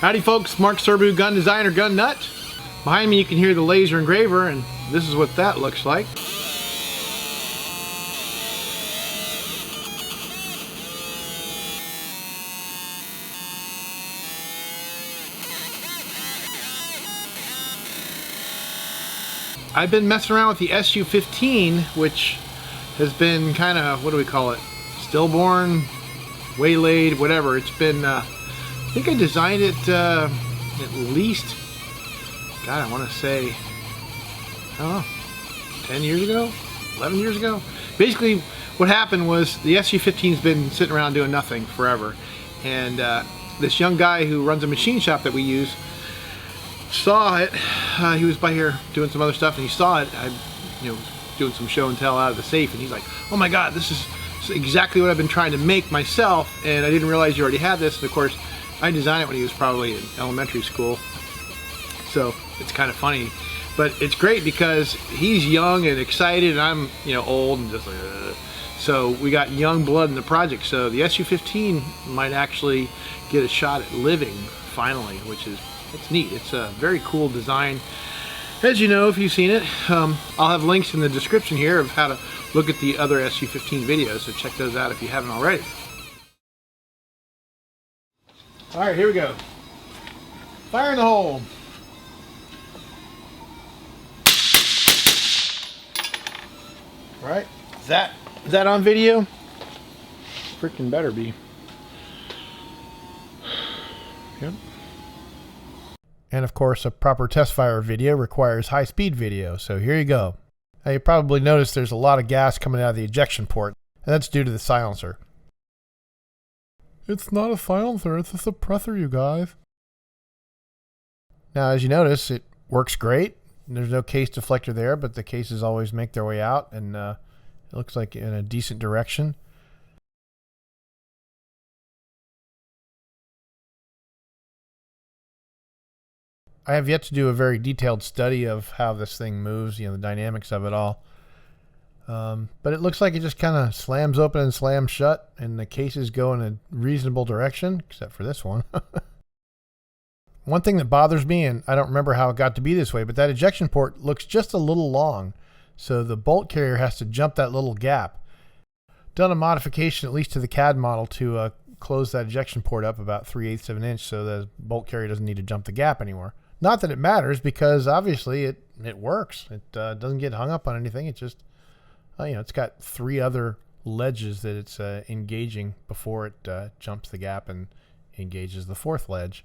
Howdy folks, Mark Serbu, gun designer, gun nut. Behind me you can hear the laser engraver, and this is what that looks like. I've been messing around with the SU-15, which has been kind of, what do we call it? Stillborn, waylaid, whatever. It's been, I think I designed it at least, God, I want to say, I don't know, 10 years ago? 11 years ago? Basically, what happened was the SU-15's been sitting around doing nothing forever. And this young guy who runs a machine shop that we use saw it. He was by here doing some other stuff, and he saw it. I, doing some show and tell out of the safe, and he's like, "Oh my God, this is exactly what I've been trying to make myself, and I didn't realize you already had this." And of course, I designed it when he was probably in elementary school, so it's kind of funny, but it's great because he's young and excited, and I'm old and just like, so we got young blood in the project. So the SU-15 might actually get a shot at living finally, which is, it's neat. It's a very cool design. As you know, if you've seen it, I'll have links in the description here of how to look at the other SU-15 videos, so check those out if you haven't already. Alright, here we go. Fire in the hole. Alright, is that on video? Freaking better be. Yep. And of course, a proper test fire video requires high-speed video, so here you go. Now you probably noticed there's a lot of gas coming out of the ejection port, and that's due to the silencer. It's not a silencer, it's a suppressor, you guys. Now as you notice, it works great. There's no case deflector there, but the cases always make their way out, and it looks like in a decent direction. I have yet to do a very detailed study of how this thing moves, the dynamics of it all. But it looks like it just kind of slams open and slams shut, and the cases go in a reasonable direction, except for this one. One thing that bothers me, and I don't remember how it got to be this way, but that ejection port looks just a little long, so the bolt carrier has to jump that little gap. Done a modification, at least to the CAD model, to close that ejection port up about 3/8 of an inch so the bolt carrier doesn't need to jump the gap anymore. Not that it matters, because obviously it works. It doesn't get hung up on anything. It just, it's got 3 other ledges that it's engaging before it jumps the gap and engages the 4th ledge.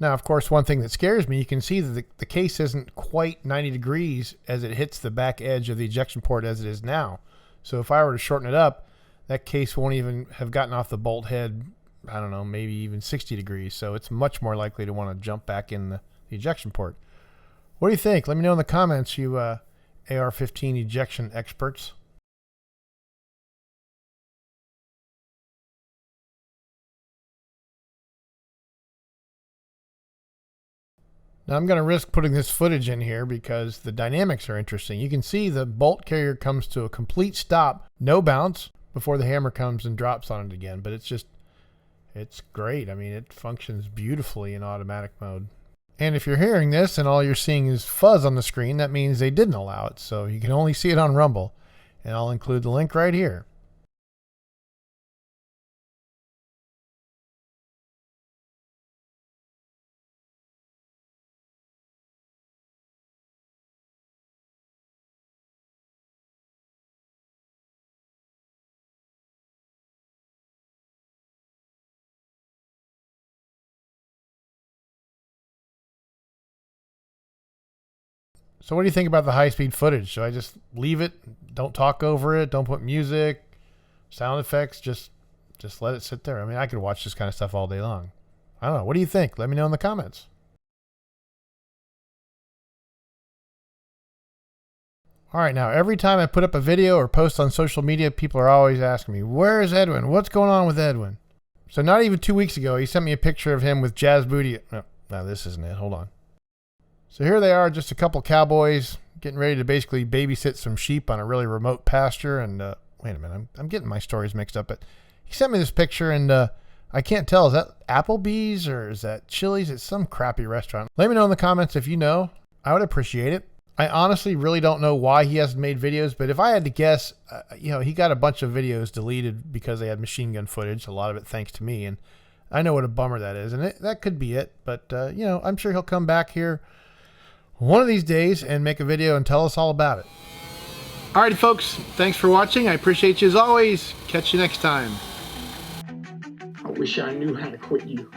Now, of course, one thing that scares me, you can see that the case isn't quite 90 degrees as it hits the back edge of the ejection port as it is now. So if I were to shorten it up, that case won't even have gotten off the bolt head, I don't know, maybe even 60 degrees. So it's much more likely to want to jump back in the ejection port. What do you think? Let me know in the comments, you AR-15 ejection experts. Now I'm going to risk putting this footage in here because the dynamics are interesting. You can see the bolt carrier comes to a complete stop, no bounce, before the hammer comes and drops on it again. But it's great. I mean, it functions beautifully in automatic mode. And if you're hearing this and all you're seeing is fuzz on the screen, that means they didn't allow it. So you can only see it on Rumble. And I'll include the link right here. So what do you think about the high-speed footage? Should I just leave it? Don't talk over it? Don't put music, sound effects? Just let it sit there? I mean, I could watch this kind of stuff all day long. I don't know. What do you think? Let me know in the comments. All right, now every time I put up a video or post on social media, people are always asking me, where is Edwin? What's going on with Edwin? So not even 2 weeks ago, he sent me a picture of him with Jazz Booty. No, this isn't it. Hold on. So here they are, just a couple cowboys getting ready to basically babysit some sheep on a really remote pasture. And wait a minute, I'm getting my stories mixed up. But he sent me this picture, and I can't tell. Is that Applebee's or is that Chili's? It's some crappy restaurant. Let me know in the comments if you know. I would appreciate it. I honestly really don't know why he hasn't made videos, but if I had to guess, he got a bunch of videos deleted because they had machine gun footage, a lot of it thanks to me, and I know what a bummer that is, and that could be it, but, I'm sure he'll come back here one of these days and make a video and tell us all about it. Alrighty, folks, thanks for watching. I appreciate you as always. Catch you next time. I wish I knew how to quit you.